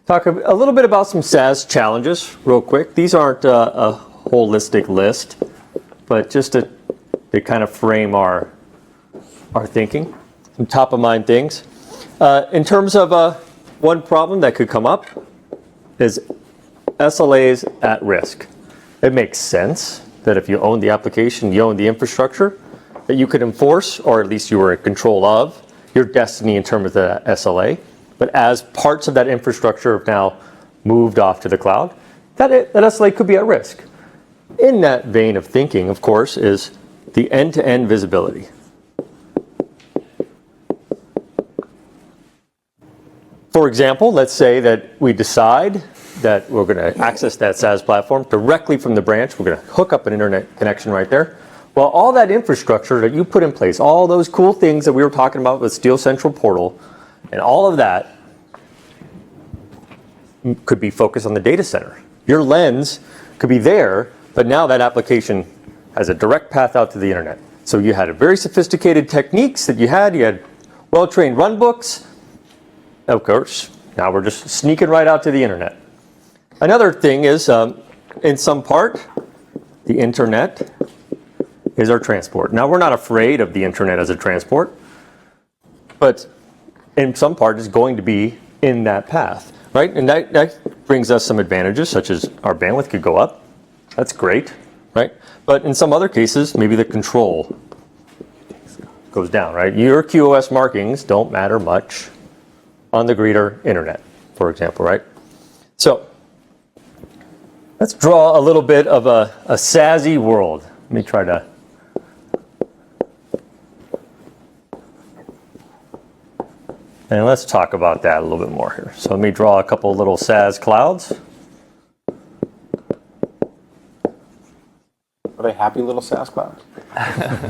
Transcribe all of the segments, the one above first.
talk a little bit about some SaaS challenges real quick. These aren't a holistic list, but just to kind of frame our thinking, some top of mind things. In terms of one problem that could come up is SLAs at risk. It makes sense that if you own the application, you own the infrastructure, that you could enforce, or at least you were in control of, your destiny in terms of the SLA. But as parts of that infrastructure have now moved off to the cloud, that SLA could be at risk. In that vein of thinking, of course, is the end-to-end visibility. For example, let's say that we decide that we're going to access that SaaS platform directly from the branch. We're going to hook up an internet connection right there. Well, all that infrastructure that you put in place, all those cool things that we were talking about with Steel Central Portal, and all of that could be focused on the data center. Your lens could be there, but now that application has a direct path out to the internet. So you had a very sophisticated techniques that you had well-trained runbooks. Of course, now we're just sneaking right out to the internet. Another thing is, in some part, the internet is our transport. Now, we're not afraid of the internet as a transport, but in some part, it's going to be in that path, right? And that brings us some advantages, such as our bandwidth could go up. That's great, right? But in some other cases, maybe the control goes down, right? Your QoS markings don't matter much on the greeter internet, for example, right? So let's draw a little bit of a SaaS-y world. Let me try to. And let's talk about that a little bit more here. So let me draw a couple little SAS clouds. Are they happy little SAS clouds?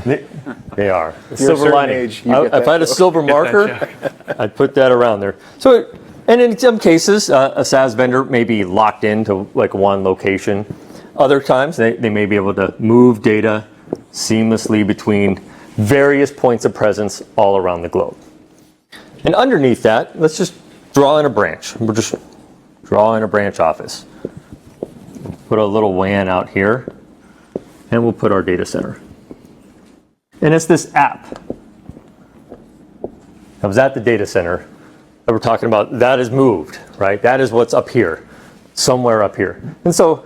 They are. You're Silver lining. age, If I had a silver marker, I'd put that around there. So, and in some cases, a SaaS vendor may be locked into like one location. Other times, they may be able to move data seamlessly between various points of presence all around the globe. And underneath that, let's just draw in a branch. We'll just draw in a branch office. Put a little WAN out here, and we'll put our data center. And it's this app that was at the data center that we're talking about. That is moved, right? That is what's up here, somewhere up here. And so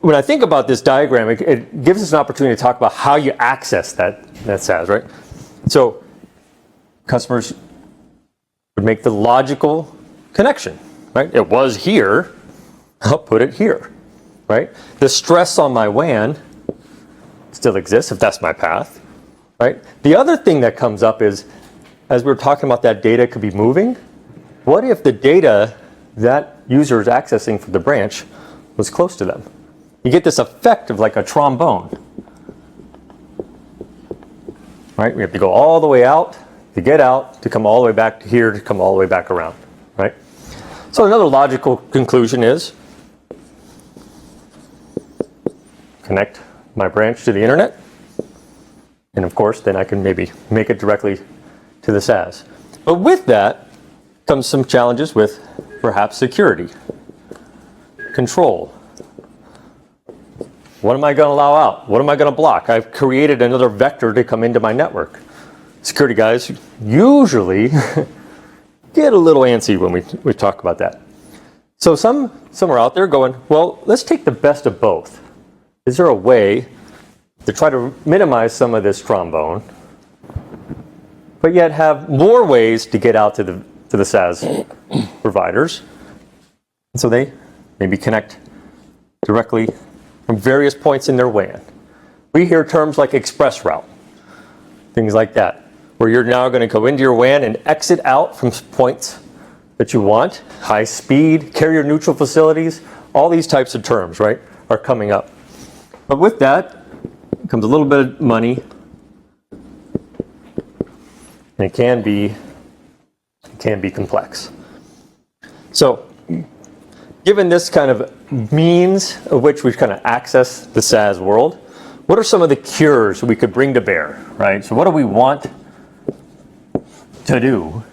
when I think about this diagram, it gives us an opportunity to talk about how you access that SaaS, right? So customers would make the logical connection, right? It was here, I'll put it here, right? The stress on my WAN still exists if that's my path, right? The other thing that comes up is, as we're talking about that data could be moving, what if the data that user is accessing from the branch was close to them? You get this effect of like a trombone, right? We have to go all the way out to get out, to come all the way back to here, to come all the way back around, right? So another logical conclusion is connect my branch to the internet, and of course, then I can maybe make it directly to the SaaS. But with that comes some challenges with perhaps security, control. What am I going to allow out? What am I going to block? I've created another vector to come into my network. Security guys usually get a little antsy when we talk about that. So some are out there going, well, let's take the best of both. Is there a way to try to minimize some of this trombone, but yet have more ways to get out to the SaaS providers? And so they maybe connect directly from various points in their WAN. We hear terms like express route, things like that, where you're now going to go into your WAN and exit out from points that you want, high speed, carrier neutral facilities, all these types of terms, right, are coming up. But with that comes a little bit of money, and it can be complex. So given this kind of means of which we kind of access the SaaS world, what are some of the cures we could bring to bear, right? So what do we want to do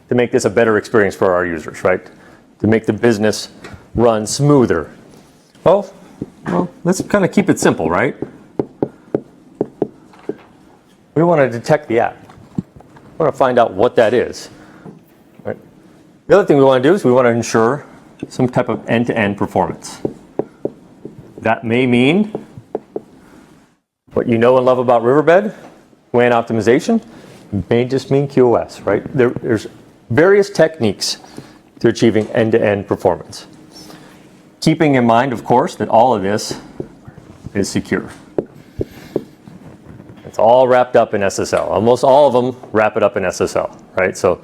to make this a better experience for our users, right? to make the business run smoother? Well, let's kind of keep it simple, right? We want to detect the app. We want to find out what that is. Right? The other thing we want to do is we want to ensure some type of end-to-end performance. That may mean what you know and love about Riverbed, WAN optimization, may just mean QoS, right? There's various techniques to achieving end-to-end performance. Keeping in mind, of course, that all of this is secure. It's all wrapped up in SSL. Almost all of them wrap it up in SSL, right? So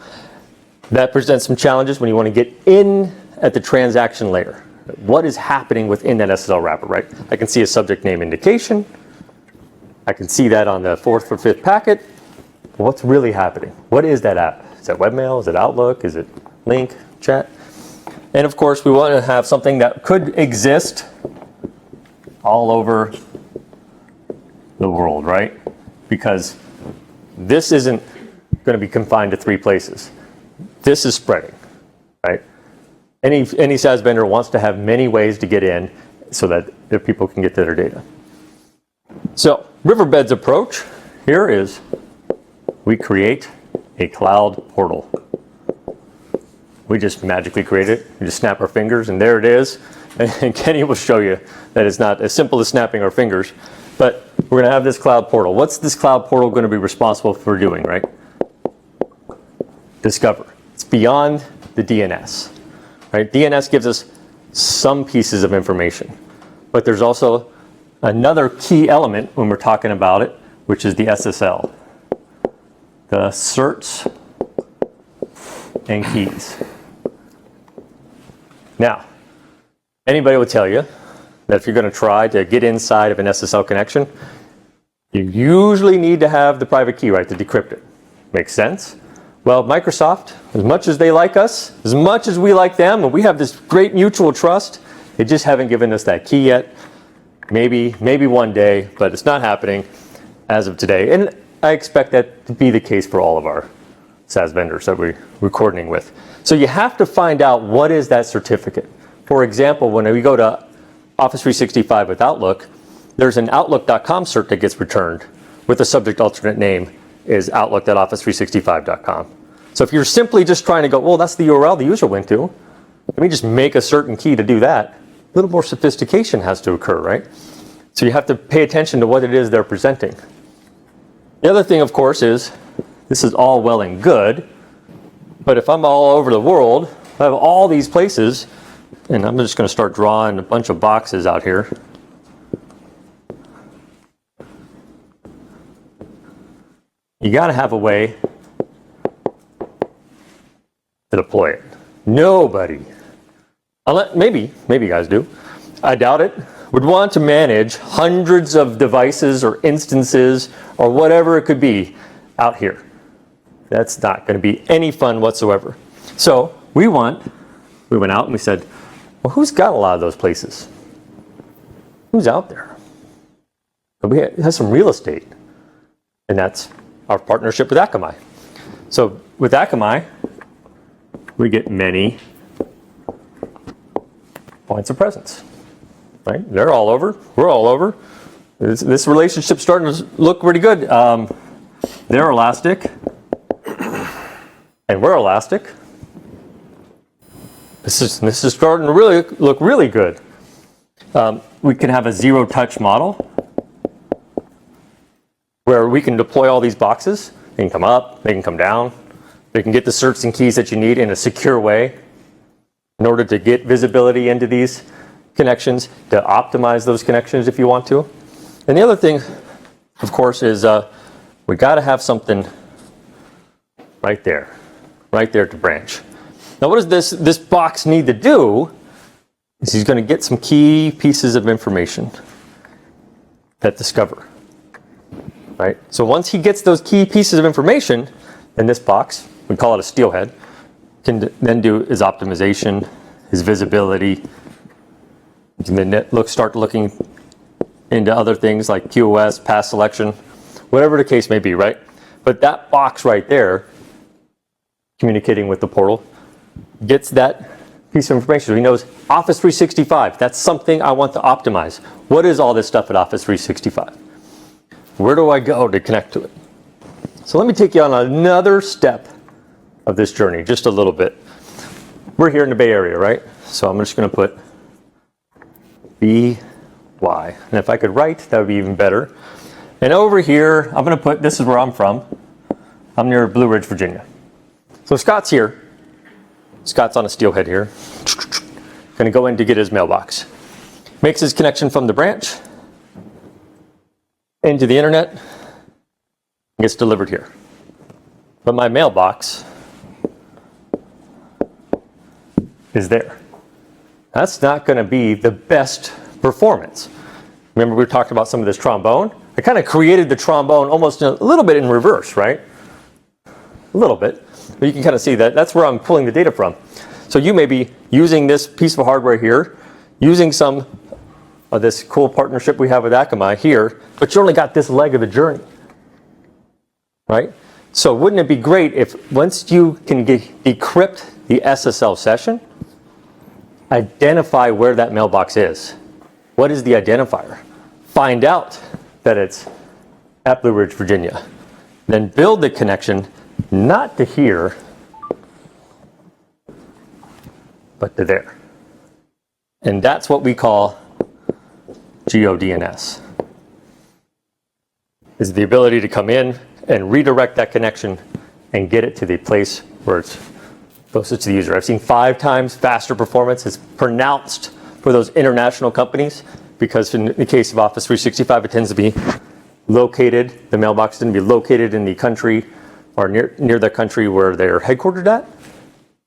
that presents some challenges when you want to get in at the transaction layer. What is happening within that SSL wrapper, right? I can see a subject name indication. I can see that on the 4th or 5th packet. What's really happening? What is that app? Is that webmail? Is it Outlook? Is it Link, chat? And of course, we want to have something that could exist all over the world, right? Because this isn't going to be confined to 3 places. This is spreading, right? Any SaaS vendor wants to have many ways to get in so that their people can get to their data. So Riverbed's approach here is we create a cloud portal. We just magically create it. We just snap our fingers and there it is. And Kenny will show you that it's not as simple as snapping our fingers. But we're going to have this cloud portal. What's this cloud portal going to be responsible for doing, right? Discover. It's beyond the DNS. Right? DNS gives us some pieces of information, but there's also another key element when we're talking about it, which is the SSL, the certs and keys. Now, anybody will tell you that if you're going to try to get inside of an SSL connection, you usually need to have the private key, right, to decrypt it. Makes sense? Well, Microsoft, as much as they like us, as much as we like them, and we have this great mutual trust, they just haven't given us that key yet. Maybe one day, but it's not happening as of today. And I expect that to be the case for all of our SaaS vendors that we're coordinating with. So you have to find out what is that certificate. For example, when we go to Office 365 with Outlook, there's an Outlook.com cert that gets returned with the subject alternate name is outlook.office365.com. So if you're simply just trying to go, well, that's the URL the user went to, let me just make a certain key to do that, a little more sophistication has to occur, right? So you have to pay attention to what it is they're presenting. The other thing, of course, is this is all well and good, but if I'm all over the world, I have all these places, and I'm just going to start drawing a bunch of boxes out here. You got to have a way to deploy it. Nobody, maybe you guys do, I doubt it, would want to manage hundreds of devices or instances or whatever it could be out here. That's not going to be any fun whatsoever. So we went out and we said, well, who's got a lot of those places? Who's out there? We have some real estate, and that's our partnership with Akamai. So with Akamai, we get many points of presence, right? They're all over. We're all over. This relationship's starting to look pretty good. They're elastic, and we're elastic. This is starting to really look really good. We can have a zero-touch model where we can deploy all these boxes. They can come up, they can come down. They can get the certs and keys that you need in a secure way in order to get visibility into these connections, to optimize those connections if you want to. And the other thing, of course, is we got to have something right there to branch. Now, what does this box need to do is he's going to get some key pieces of information that discover. Right? So once he gets those key pieces of information, then this box, we call it a Steelhead, can then do his optimization, his visibility. You can then start looking into other things like QoS, path selection, whatever the case may be, right? But that box right there, communicating with the portal, gets that piece of information. So he knows Office 365. That's something I want to optimize. What is all this stuff at Office 365? Where do I go to connect to it? So let me take you on another step of this journey, just a little bit. We're here in the Bay Area, right? So I'm just going to put BY. And if I could write, that would be even better. And over here, I'm going to put, this is where I'm from. I'm near Blue Ridge, Virginia. So Scott's here. Scott's on a Steelhead here. Going to go in to get his mailbox. Makes his connection from the branch into the internet. Gets delivered here. But my mailbox is there. That's not going to be the best performance. Remember we talked about some of this trombone? I kind of created the trombone almost a little bit in reverse, right? A little bit. But you can kind of see that that's where I'm pulling the data from. So you may be using this piece of hardware here, using some of this cool partnership we have with Akamai here, but you only got this leg of the journey, right? So wouldn't it be great if once you can decrypt the SSL session, identify where that mailbox is. What is the identifier? Find out that it's at Blue Ridge, Virginia. Then build the connection not to here, but to there. And that's what we call GeoDNS. Is the ability to come in and redirect that connection and get it to the place where it's closest to the user. I've seen 5 times faster performance. It's pronounced for those international companies because in the case of Office 365, it tends to be located, the mailbox tends to be located in the country or near the country where they're headquartered at,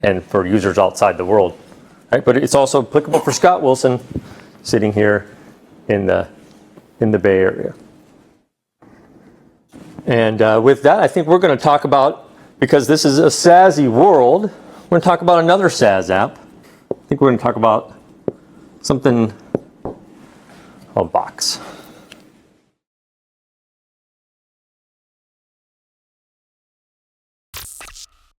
and for users outside the world. Right? But it's also applicable for Scott Wilson sitting here in the Bay Area. And with that, I think we're going to talk about, because this is a SaaS-y world, we're going to talk about another SaaS app. I think we're going to talk about something called Box.